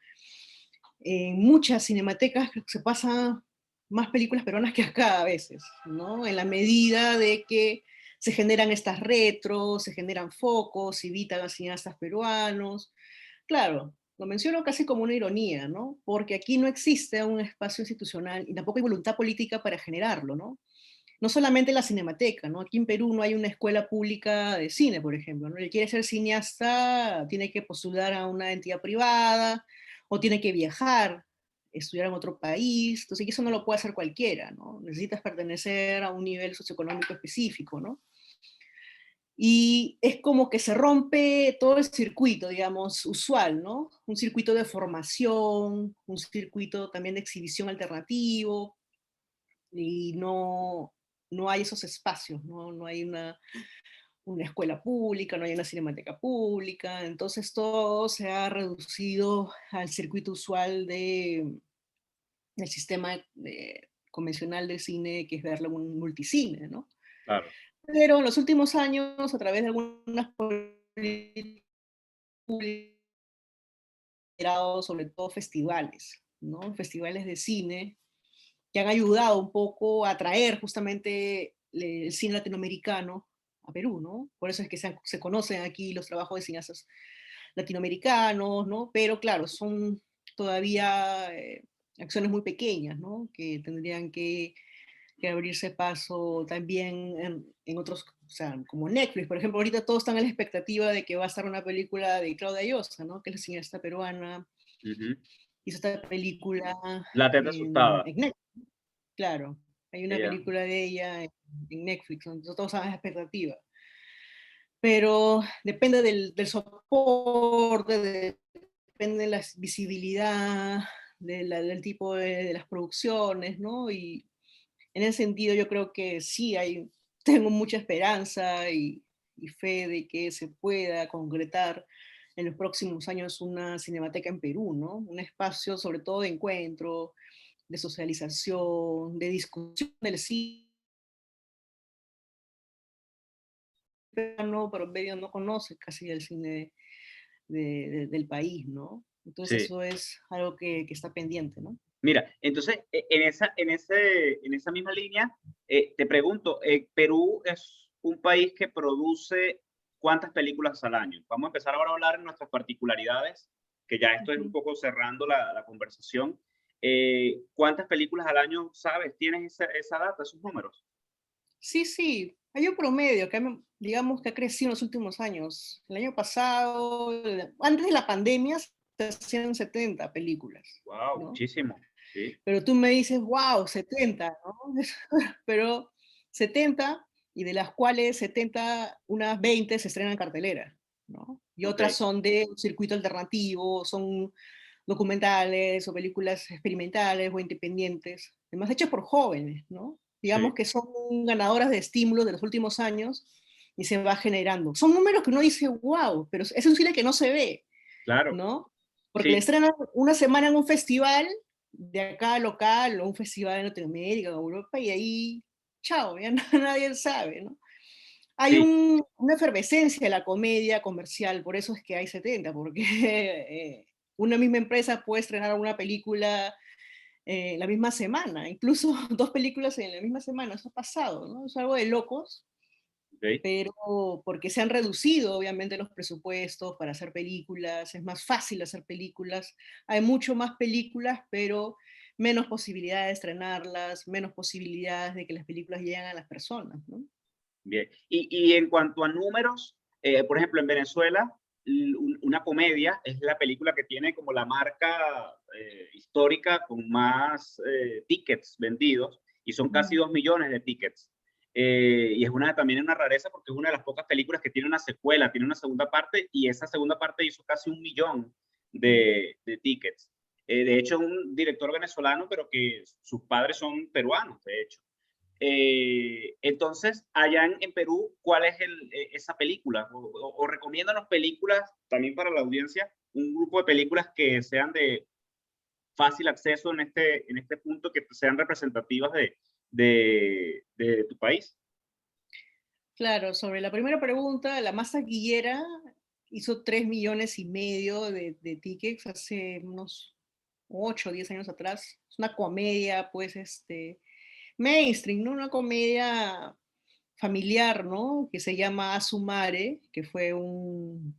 En muchas cinematecas creo que se pasan más películas peruanas que acá a veces, ¿no? En la medida de que se generan estas retros, se generan focos, invitan a cineastas peruanos. Claro, lo menciono casi como una ironía, ¿no? Porque aquí no existe un espacio institucional y tampoco hay voluntad política para generarlo, ¿no? No solamente la Cinemateca, ¿no? Aquí en Perú no hay una escuela pública de cine, por ejemplo, ¿no? El que quiere ser cineasta tiene que postular a una entidad privada o tiene que viajar, estudiar en otro país, entonces eso no lo puede hacer cualquiera, ¿no? Necesitas pertenecer a un nivel socioeconómico específico, ¿no? Y es como que se rompe todo el circuito, digamos, usual, ¿no? Un circuito de formación, un circuito también de exhibición alternativo, y no hay esos espacios, ¿no? No hay una escuela pública, no hay una cinemateca pública, entonces todo se ha reducido al circuito usual del sistema convencional de cine, que es verlo en un multicine, ¿no?
Claro.
Pero en los últimos años, a través de algunas políticas públicas, sobre todo festivales, ¿no? Festivales de cine, que han ayudado un poco a atraer justamente el cine latinoamericano a Perú, ¿no? Por eso es que se conocen aquí los trabajos de cineastas latinoamericanos, ¿no? Pero claro, son todavía acciones muy pequeñas, ¿no? Que tendrían que abrirse paso también en otros, o sea, como Netflix, por ejemplo, ahorita todos están a la expectativa de que va a estar una película de Claudia Llosa, ¿no? Que es la cineasta peruana,
Ujú.
hizo esta película
La teta asustada.
en Netflix, claro, hay una
Ella.
película de ella en Netflix, ¿no? Entonces todos están a la expectativa. Pero depende del soporte, depende de la visibilidad, del tipo de las producciones, ¿no? Y en ese sentido yo creo que sí, tengo mucha esperanza y fe de que se pueda concretar en los próximos años una cinemateca en Perú, ¿no? Un espacio sobre todo de encuentro, de socialización, de discusión del cine, no, pero medio no conoce casi el cine del país, ¿no? Entonces
Sí.
eso es algo que está pendiente, ¿no?
Mira, entonces, en esa misma línea, te pregunto, ¿Perú es un país que produce cuántas películas al año? Vamos a empezar ahora a hablar en nuestras particularidades, que ya esto es un
Ujú.
poco cerrando la conversación. ¿Cuántas películas al año sabes? ¿Tienes esa data, esos números?
Sí, sí, hay un promedio que digamos que ha crecido en los últimos años. El año pasado, antes de la pandemia, se hacían 70 películas,
Wow,
¿no?
muchísimo. Sí,
Pero tú me dices, wow, 70, ¿no? Pero 70, y de las cuales 70, unas 20 se estrenan en cartelera, ¿no? Y
ok,
otras son de un circuito alternativo, son documentales o películas experimentales o independientes, además hechas por jóvenes, ¿no? Digamos
sí,
que son ganadoras de estímulos de los últimos años y se va generando. Son números que uno dice, wow, pero es un cine que no se ve,
Claro,
¿no? Porque le
sí,
estrenan una semana en un festival de acá local o un festival en Latinoamérica o Europa y ahí, chao, ya nadie sabe, ¿no? Hay
sí,
una efervescencia de la comedia comercial, por eso es que hay 70, porque una misma empresa puede estrenar una película la misma semana, incluso dos películas en la misma semana, eso ha pasado, ¿no? Es algo de locos,
ok.
pero porque se han reducido obviamente los presupuestos para hacer películas, es más fácil hacer películas, hay mucho más películas, pero menos posibilidades de estrenarlas, menos posibilidades de que las películas lleguen a las personas, ¿no?
Bien. Y en cuanto a números, por ejemplo, en Venezuela, una comedia es la película que tiene como la marca histórica con más tickets vendidos, y son casi
Mm.
2 millones de tickets. Y es también una rareza porque es una de las pocas películas que tiene una secuela, tiene una segunda parte, y esa segunda parte hizo casi 1 millón de tickets. De hecho, es un director venezolano, pero que sus padres son peruanos, de hecho. Entonces, allá en Perú, ¿cuál es esa película? O recomiéndanos películas también para la audiencia, un grupo de películas que sean de fácil acceso en este punto, que sean representativas de tu país.
Claro, sobre la primera pregunta, la más taquillera hizo 3,5 millones de tickets hace unos 8 o 10 años atrás. Es una comedia, pues, mainstream, ¿no? Una comedia familiar, ¿no? Que se llama Asumare, que fue un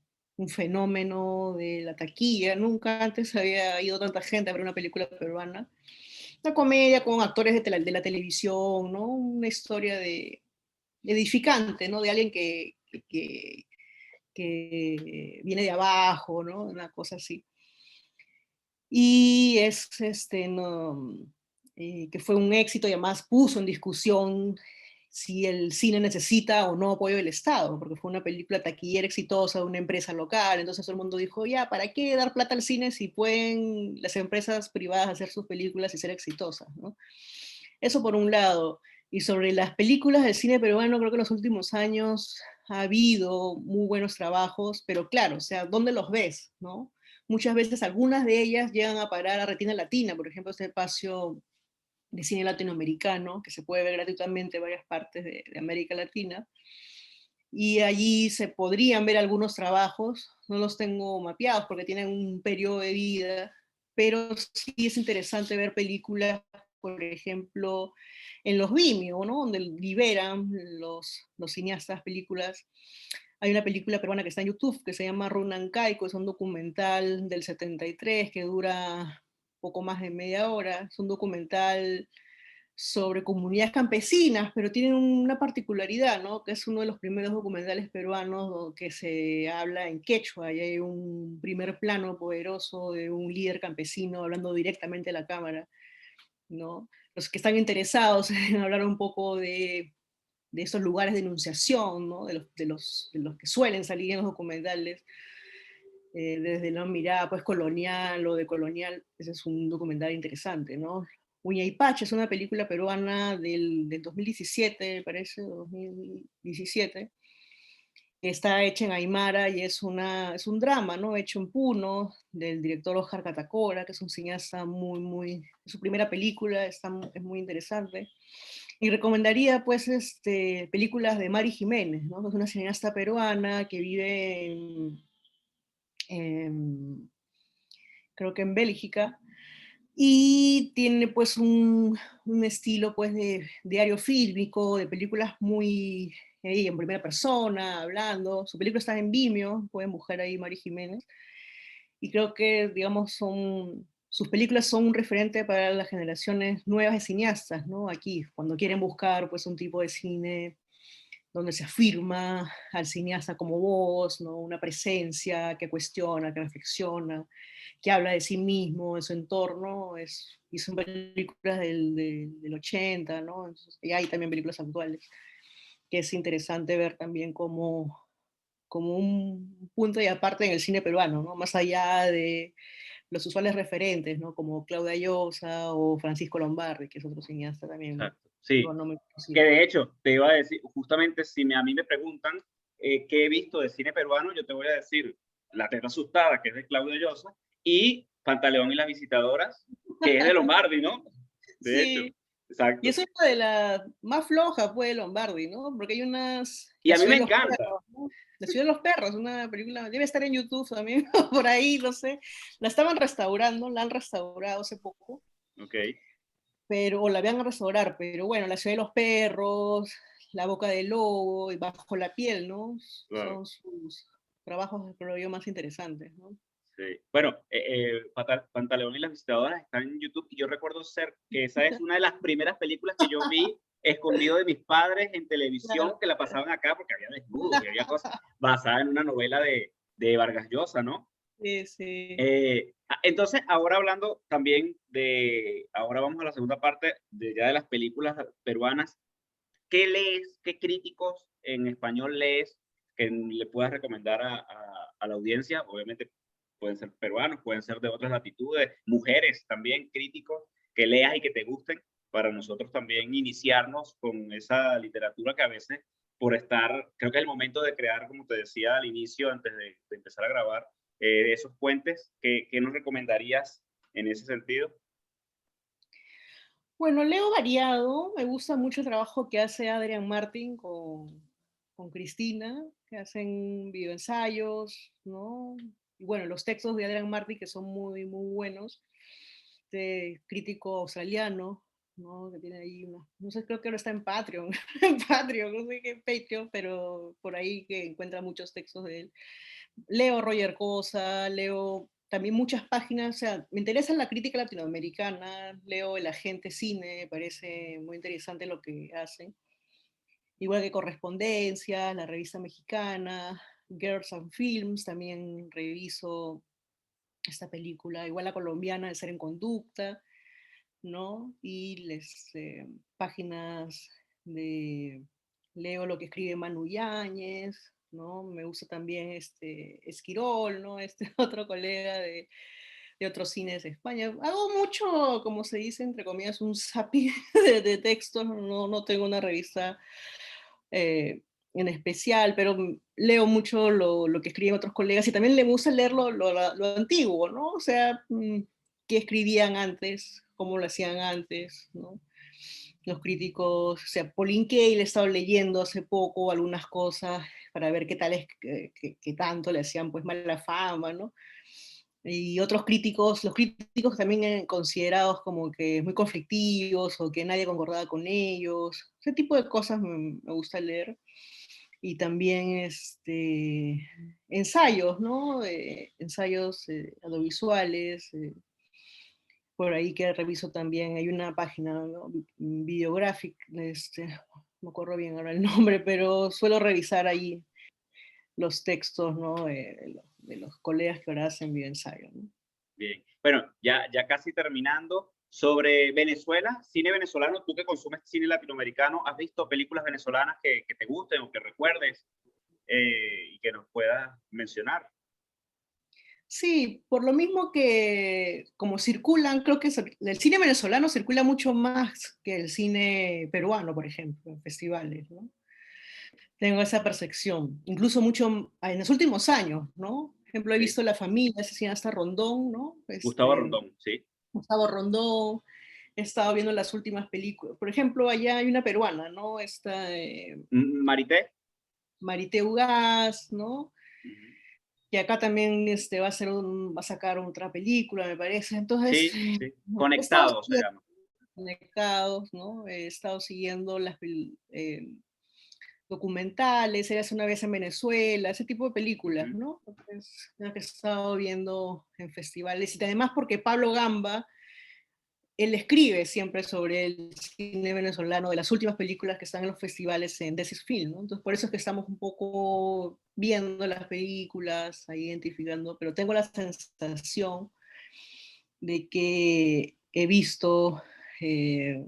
fenómeno de la taquilla. Nunca antes había ido tanta gente a ver una película peruana. Una comedia con actores de la televisión, ¿no? Una historia de edificante, ¿no? De alguien que viene de abajo, ¿no? Una cosa así. Y es, no, que fue un éxito y además puso en discusión si el cine necesita o no apoyo del Estado, porque fue una película taquillera exitosa de una empresa local, entonces todo el mundo dijo, ya, ¿para qué dar plata al cine si pueden las empresas privadas hacer sus películas y ser exitosas, ¿no? Eso por un lado. Y sobre las películas del cine peruano, creo que en los últimos años ha habido muy buenos trabajos, pero claro, o sea, ¿dónde los ves, no? Muchas veces algunas de ellas llegan a parar a Retina Latina, por ejemplo, este espacio de cine latinoamericano, que se puede ver gratuitamente en varias partes de América Latina, y allí se podrían ver algunos trabajos, no los tengo mapeados porque tienen un periodo de vida, pero sí es interesante ver películas, por ejemplo, en los Vimeo, ¿no? Donde liberan los cineastas películas. Hay una película peruana que está en YouTube que se llama Runan Caico, es un documental del 73 que dura poco más de media hora, es un documental sobre comunidades campesinas, pero tienen una particularidad, ¿no? Que es uno de los primeros documentales peruanos que se habla en quechua, y hay un primer plano poderoso de un líder campesino hablando directamente a la cámara, ¿no? Los que están interesados en hablar un poco de esos lugares de enunciación, ¿no? De los que suelen salir en los documentales, desde la mirada pues colonial o de colonial, ese es un documental interesante, ¿no? Uña y Pacha es una película peruana del 2017, me parece, 2017, que está hecha en Aymara y es un drama, ¿no? Hecho en Puno, del director Oscar Catacora, que es un cineasta es su primera película, es muy interesante. Y recomendaría, pues, películas de Mari Jiménez, ¿no? Es una cineasta peruana que vive en creo que en Bélgica, y tiene pues un estilo pues de diario fílmico, de películas muy en primera persona, hablando. Su película está en Vimeo, pueden buscar ahí Mari Jiménez, y creo que, digamos, sus películas son un referente para las generaciones nuevas de cineastas, ¿no? Aquí, cuando quieren buscar pues un tipo de cine donde se afirma al cineasta como voz, ¿no? Una presencia que cuestiona, que reflexiona, que habla de sí mismo, de su entorno, y son películas del 80, ¿no? Entonces, y hay también películas actuales, que es interesante ver también como un punto y aparte en el cine peruano, ¿no? Más allá de los usuales referentes, ¿no? Como Claudia Llosa o Francisco Lombardi, que es otro cineasta también
Exacto. Sí,
pero no me
que
considero.
de hecho, te iba a decir, justamente si a mí me preguntan qué he visto de cine peruano, yo te voy a decir La Teta Asustada, que es de Claudio Llosa, y Pantaleón y las Visitadoras, que es de Lombardi, ¿no? De hecho,
Sí, y
exacto.
eso es una de las más flojas, pues, de Lombardi, ¿no? Porque hay unas
Y
La
a mí me
ciudad de los
encanta.
perros, ¿no? La ciudad de los perros, una película, debe estar en YouTube también, por ahí, no sé. La estaban restaurando, la han restaurado hace poco,
Ok,
pero o la van a restaurar, pero bueno, La ciudad de los perros, La boca del lobo y Bajo la piel, ¿no?
claro.
Son sus trabajos, creo yo, más interesantes, ¿no?
Sí. Bueno, Pantaleón y las Visitadoras están en YouTube y yo recuerdo ser que esa es una de las primeras películas que yo vi escondido de mis padres en televisión
Claro.
que la pasaban acá porque había desnudos y había cosas basadas en una novela de Vargas Llosa, ¿no?
Sí, sí.
Entonces, ahora hablando también ahora vamos a la segunda parte ya de las películas peruanas. ¿Qué lees? ¿Qué críticos en español lees que le puedas recomendar a la audiencia? Obviamente pueden ser peruanos, pueden ser de otras latitudes, mujeres también, críticos, que leas y que te gusten, para nosotros también iniciarnos con esa literatura que a veces, por estar, creo que es el momento de crear, como te decía al inicio, antes de empezar a grabar, esos puentes, ¿qué nos recomendarías en ese sentido?
Bueno, leo variado, me gusta mucho el trabajo que hace Adrian Martin con Cristina, que hacen videoensayos, ¿no? Y bueno, los textos de Adrian Martin que son muy, muy buenos, de crítico australiano, ¿no? Que tiene ahí una, no sé, creo que ahora está en Patreon, en Patreon, no sé qué Patreon, pero por ahí que encuentra muchos textos de él. Leo Roger Cosa, leo también muchas páginas, o sea, me interesa la crítica latinoamericana, leo El Agente Cine, me parece muy interesante lo que hacen, igual que Correspondencia, la revista mexicana, Girls and Films, también reviso esta película, igual la colombiana de Ser en Conducta, ¿no? Y páginas de, leo lo que escribe Manu Yáñez, ¿no? Me gusta también Esquirol, ¿no? Este otro colega de otros cines de España. Hago mucho, como se dice, entre comillas, un zapping de textos, no, no tengo una revista eh, en especial, pero leo mucho lo que escriben otros colegas y también le gusta leer lo antiguo, ¿no? O sea, qué escribían antes, cómo lo hacían antes, ¿no? Los críticos, o sea, Pauline Kael he estado leyendo hace poco algunas cosas para ver qué tal es, qué tanto le hacían pues mala fama, ¿no? Y otros críticos, los críticos también considerados como que muy conflictivos o que nadie concordaba con ellos, ese tipo de cosas me gusta leer. Y también ensayos, ¿no? Ensayos audiovisuales, por ahí que reviso también, hay una página, ¿no? Videographic, no me acuerdo bien ahora el nombre, pero suelo revisar ahí los textos, ¿no? De los colegas que ahora hacen videoensayo, ¿no?
Bien. Bueno, ya casi terminando. Sobre Venezuela, cine venezolano, tú que consumes cine latinoamericano, ¿has visto películas venezolanas que te gusten o que recuerdes y que nos puedas mencionar?
Sí, por lo mismo que como circulan, creo que el cine venezolano circula mucho más que el cine peruano, por ejemplo, en festivales, ¿no? Tengo esa percepción, incluso mucho en los últimos años, ¿no? Por ejemplo, he
Sí.
visto La Familia, ese cineasta Rondón, ¿no?
Gustavo Rondón, sí.
Gustavo Rondón, he estado viendo las últimas películas. Por ejemplo, allá hay una peruana, ¿no?
Marité.
Marité Ugaz, ¿no?
Ujú.
Que acá también va a sacar otra película, me parece. Entonces,
Sí, sí.
he estado
Conectado se llama.
conectados, ¿no? He estado siguiendo documentales, Eras una vez en Venezuela, ese tipo de películas,
Ujú.
¿no? Entonces, lo que he estado viendo en festivales y además porque Pablo Gamba, él escribe siempre sobre el cine venezolano, de las últimas películas que están en los festivales en Desis Film, ¿no? Entonces, por eso es que estamos un poco viendo las películas, ahí identificando, pero tengo la sensación de que he visto eh,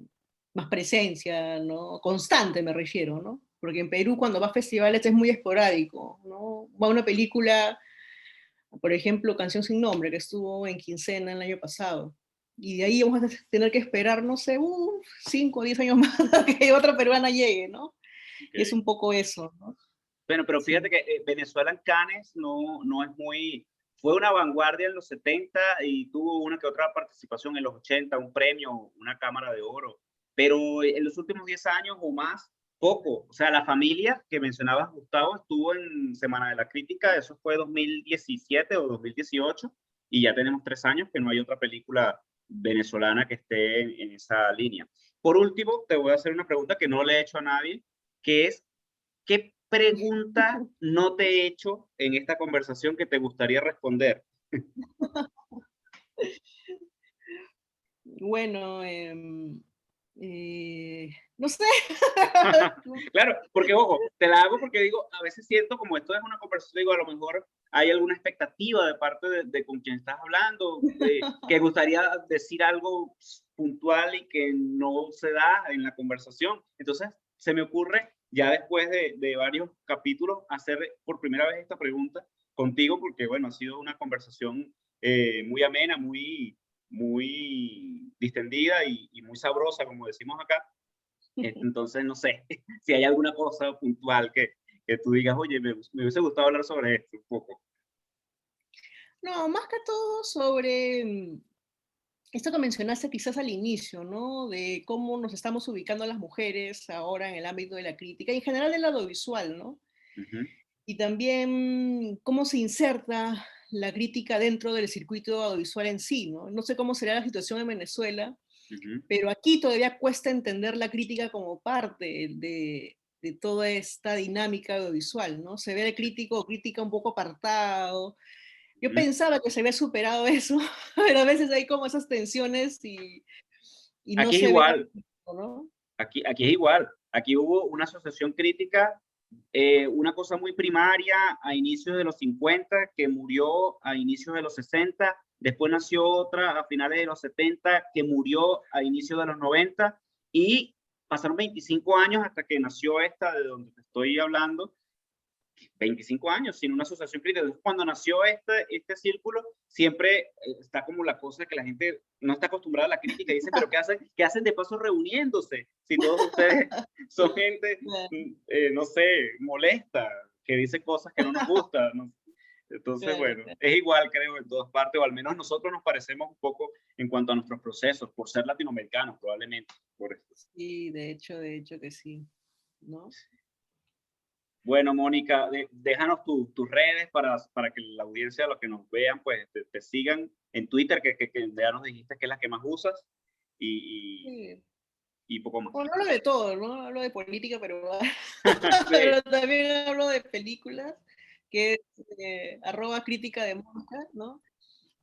más presencia, ¿no? Constante me refiero, ¿no? Porque en Perú cuando va a festivales es muy esporádico, ¿no? Va una película, por ejemplo, Canción sin nombre, que estuvo en Quincena el año pasado, y de ahí vamos a tener que esperar, no sé, 5 o 10 años más a que otra peruana llegue, ¿no? Y es
Ok.
un poco eso, ¿no?
Bueno, pero fíjate
Sí.
que Venezuela en Cannes no es muy, fue una vanguardia en los 70 y tuvo una que otra participación en los 80, un premio, una cámara de oro, pero en los últimos 10 años o más, poco. O sea, La Familia que mencionabas, Gustavo, estuvo en Semana de la Crítica, eso fue 2017 o 2018, y ya tenemos 3 años que no hay otra película venezolana que esté en esa línea. Por último, te voy a hacer una pregunta que no le he hecho a nadie, que es, ¿qué pregunta no te he hecho en esta conversación que te gustaría responder?
Bueno, no sé.
Claro, porque ojo, te la hago porque digo, a veces siento como esto es una conversación, digo, a lo mejor hay alguna expectativa de parte de con quien estás hablando, que gustaría decir algo puntual y que no se da en la conversación. Entonces, se me ocurre, ya después de varios capítulos, hacer por primera vez esta pregunta contigo, porque bueno, ha sido una conversación muy amena, muy distendida y muy sabrosa, como decimos acá. Entonces, no sé si hay alguna cosa puntual que tú digas, oye, me hubiese gustado hablar sobre esto un poco.
No, más que todo sobre esto que mencionaste quizás al inicio, ¿no? De cómo nos estamos ubicando las mujeres ahora en el ámbito de la crítica y en general del audiovisual, ¿no?
Ujú,
Y también cómo se inserta la crítica dentro del circuito audiovisual en sí, ¿no? No sé cómo será la situación en Venezuela,
ujú,
pero aquí todavía cuesta entender la crítica como parte de toda esta dinámica audiovisual, ¿no? Se ve al crítico o crítica un poco apartado. Yo
ujú.
pensaba que se había superado eso, pero a veces hay como esas tensiones y no
Aquí es
se ve al
igual,
crítico, ¿no?
aquí es igual. Aquí hubo una asociación crítica, una cosa muy primaria a inicios de los 50 que murió a inicios de los 60. Después nació otra a finales de los 70 que murió a inicios de los 90 y pasaron 25 años hasta que nació esta de donde te estoy hablando. 25 años sin una asociación crítica. Entonces, cuando nació este círculo, siempre está como la cosa que la gente no está acostumbrada a la crítica y dice, pero qué hacen de paso reuniéndose? Si todos ustedes son gente,
Claro,
no sé, molesta, que dice cosas que no nos gustan. ¿No? Entonces,
claro,
bueno,
claro.
es igual, creo, en todas partes, o al menos nosotros nos parecemos un poco en cuanto a nuestros procesos, por ser latinoamericanos, probablemente. Por esto.
Sí, de hecho que sí, ¿no?
Bueno, Mónica, déjanos tus redes para que la audiencia, los que nos vean, pues te sigan en Twitter, que ya nos dijiste que es la que más usas, y, y,
Sí.
y poco más.
Bueno, hablo de todo, ¿no? Hablo de política, pero,
Sí,
pero también hablo de películas, que es @crítica de Mónica, ¿no?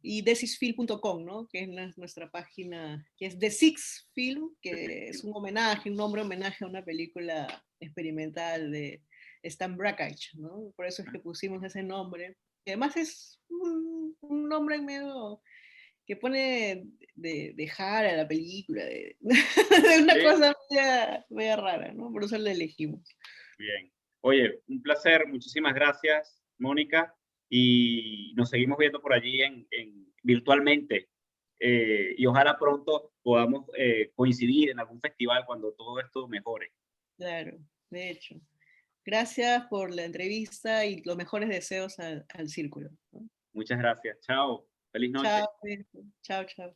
Y desisfilm.com, ¿no? Que es nuestra página, que es The Six Film, que es un homenaje, un nombre homenaje a una película experimental de Stan Brakhage, ¿no? Por eso es que pusimos ese nombre. Y además es un nombre medio que pone de Jara a la película, de, de una
sí,
cosa media rara, ¿no? Por eso la elegimos.
bien. Oye, un placer, muchísimas gracias, Mónica, y nos seguimos viendo por allí virtualmente. Y ojalá pronto podamos coincidir en algún festival cuando todo esto mejore.
Claro, de hecho. Gracias por la entrevista y los mejores deseos al círculo, ¿no?
Muchas gracias. Chao. Feliz
Chao,
noche.
chao, chao.